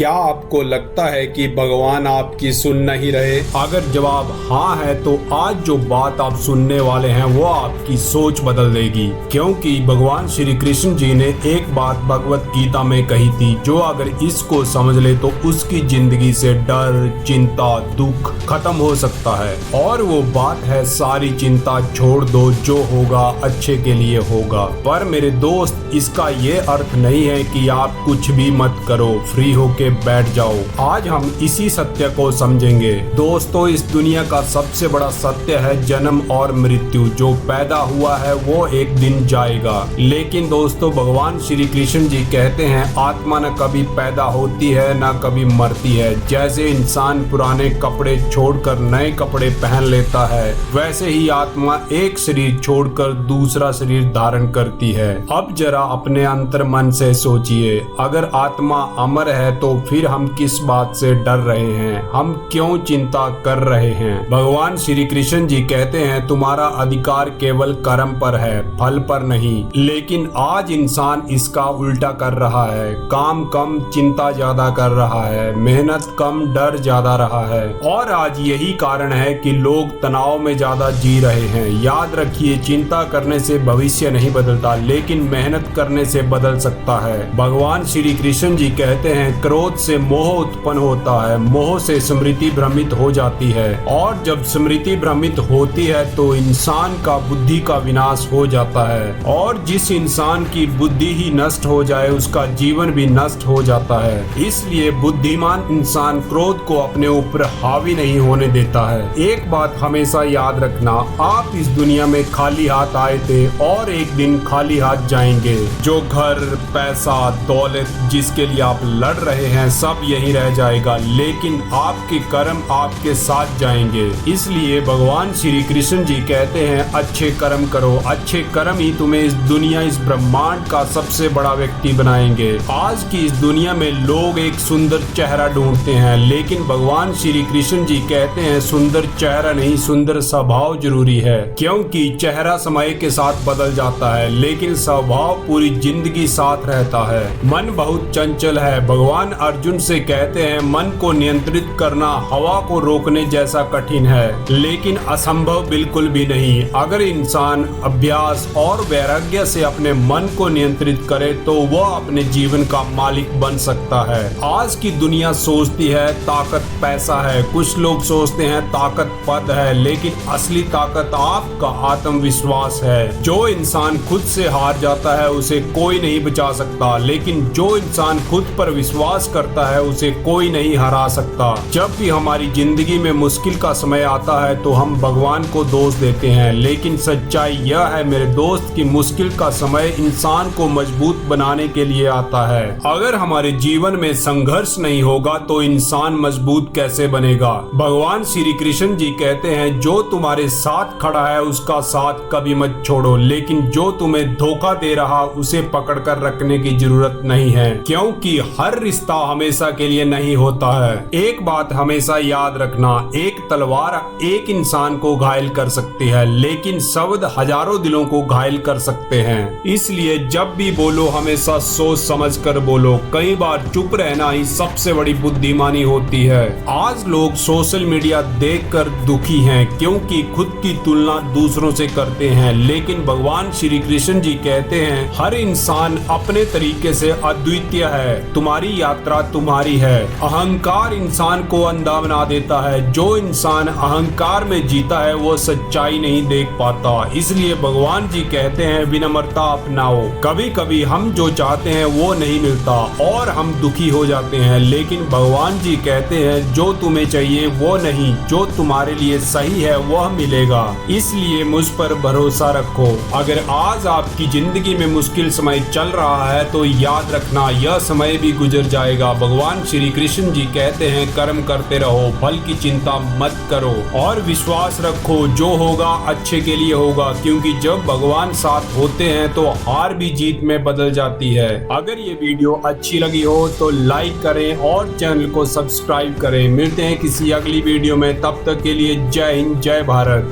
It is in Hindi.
क्या आपको लगता है कि भगवान आपकी सुन नहीं रहे? अगर जवाब हाँ है तो आज जो बात आप सुनने वाले हैं वो आपकी सोच बदल देगी, क्योंकि भगवान श्री कृष्ण जी ने एक बात भगवत गीता में कही थी, जो अगर इसको समझ ले तो उसकी जिंदगी से डर, चिंता, दुख खत्म हो सकता है। और वो बात है, सारी चिंता छोड़ दो, जो होगा अच्छे के लिए होगा। पर मेरे दोस्त, इसका ये अर्थ नहीं है कि आप कुछ भी मत करो, फ्री होके बैठ जाओ। आज हम इसी सत्य को समझेंगे। दोस्तों, इस दुनिया का सबसे बड़ा सत्य है जन्म और मृत्यु। जो पैदा हुआ है वो एक दिन जाएगा। लेकिन दोस्तों, भगवान श्री कृष्ण जी कहते हैं आत्मा न कभी पैदा होती है न कभी मरती है। जैसे इंसान पुराने कपड़े छोड़कर नए कपड़े पहन लेता है, वैसे ही आत्मा एक शरीर छोड़कर दूसरा शरीर धारण करती है। अब जरा अपने अंतर मन से सोचिए, अगर आत्मा अमर है तो फिर हम किस बात से डर रहे हैं? हम क्यों चिंता कर रहे हैं? भगवान श्री कृष्ण जी कहते हैं तुम्हारा अधिकार केवल कर्म पर है, फल पर नहीं। लेकिन आज इंसान इसका उल्टा कर रहा है। काम कम, चिंता ज्यादा कर रहा है, मेहनत कम, डर ज्यादा रहा है। और आज यही कारण है कि लोग तनाव में ज्यादा जी रहे हैं। याद रखिए, चिंता करने से भविष्य नहीं बदलता, लेकिन मेहनत करने से बदल सकता है। भगवान श्री कृष्ण जी कहते हैं क्रोध से मोह उत्पन्न होता है, मोह से स्मृति भ्रमित हो जाती है, और जब स्मृति भ्रमित होती है तो इंसान का बुद्धि का विनाश हो जाता है। और जिस इंसान की बुद्धि ही नष्ट हो जाए उसका जीवन भी नष्ट हो जाता है। इसलिए बुद्धिमान इंसान क्रोध को अपने ऊपर हावी नहीं होने देता है। एक बात हमेशा याद रखना, आप इस दुनिया में खाली हाथ आए थे और एक दिन खाली हाथ जाएंगे। जो घर, पैसा, दौलत जिसके लिए आप लड़ रहे हैं सब यही रह जाएगा, लेकिन आपके कर्म आपके साथ जाएंगे। इसलिए भगवान श्री कृष्ण जी कहते हैं अच्छे कर्म करो। अच्छे कर्म ही तुम्हें इस दुनिया, इस ब्रह्मांड का सबसे बड़ा व्यक्ति बनाएंगे। आज की इस दुनिया में लोग एक सुंदर चेहरा ढूंढते हैं, लेकिन भगवान श्री कृष्ण जी कहते हैं सुंदर चेहरा नहीं, सुंदर स्वभाव जरूरी है। क्योंकि चेहरा समय के साथ बदल जाता है, लेकिन स्वभाव पूरी जिंदगी साथ रहता है। मन बहुत चंचल है। भगवान अर्जुन से कहते हैं मन को नियंत्रित करना हवा को रोकने जैसा कठिन है, लेकिन असंभव बिल्कुल भी नहीं। अगर इंसान अभ्यास और वैराग्य से अपने मन को नियंत्रित करे तो वह अपने जीवन का मालिक बन सकता है। आज की दुनिया सोचती है ताकत पैसा है, कुछ लोग सोचते हैं ताकत पद है, लेकिन असली ताकत आपका आत्मविश्वास है। जो इंसान खुद से हार जाता है उसे कोई नहीं बचा सकता, लेकिन जो इंसान खुद पर विश्वास करता है उसे कोई नहीं हरा सकता। जब भी हमारी जिंदगी में मुश्किल का समय आता है तो हम भगवान को दोष देते हैं, लेकिन सच्चाई यह है मेरे दोस्त कि मुश्किल का समय इंसान को मजबूत बनाने के लिए आता है। अगर हमारे जीवन में संघर्ष नहीं होगा तो इंसान मजबूत कैसे बनेगा? भगवान श्री कृष्ण जी कहते हैं जो तुम्हारे साथ खड़ा है उसका साथ कभी मत छोड़ो, लेकिन जो तुम्हें धोखा दे रहा उसे पकड़ कर रखने की जरूरत नहीं है, क्योंकि हर रिश्ता हमेशा के लिए नहीं होता है। एक बात हमेशा याद रखना, एक तलवार एक इंसान को घायल कर सकती है, लेकिन शब्द हजारों दिलों को घायल कर सकते हैं। इसलिए जब भी बोलो हमेशा सोच समझ कर बोलो। कई बार चुप रहना ही सबसे बड़ी बुद्धिमानी होती है। आज लोग सोशल मीडिया देखकर दुखी हैं, क्योंकि खुद की तुलना दूसरों से करते हैं, लेकिन भगवान श्री कृष्ण जी कहते हैं हर इंसान अपने तरीके से अद्वितीय है। तुम्हारी यात्रा तुम्हारी है। अहंकार इंसान को अंधा बना देता है। जो इंसान अहंकार में जीता है वो सच्चाई नहीं देख पाता। इसलिए भगवान जी कहते हैं विनम्रता अपनाओ। कभी कभी हम जो चाहते हैं वो नहीं मिलता और हम दुखी हो जाते हैं, लेकिन भगवान जी कहते हैं जो तुम्हें चाहिए वो नहीं, जो तुम्हारे लिए सही है वह मिलेगा। इसलिए मुझ पर भरोसा रखो। अगर आज आपकी जिंदगी में मुश्किल समय चल रहा है तो याद रखना यह समय भी गुजर जाएगा। भगवान श्री कृष्ण जी कहते हैं कर्म करते रहो, फल की चिंता मत करो और विश्वास रखो जो होगा अच्छे के लिए होगा, क्योंकि जब भगवान साथ होते हैं तो हार भी जीत में बदल जाती है। अगर ये वीडियो अच्छी लगी हो तो लाइक करें और चैनल को सब्सक्राइब करें। मिलते हैं किसी अगली वीडियो में, तब तक के लिए जय हिंद, जय भारत।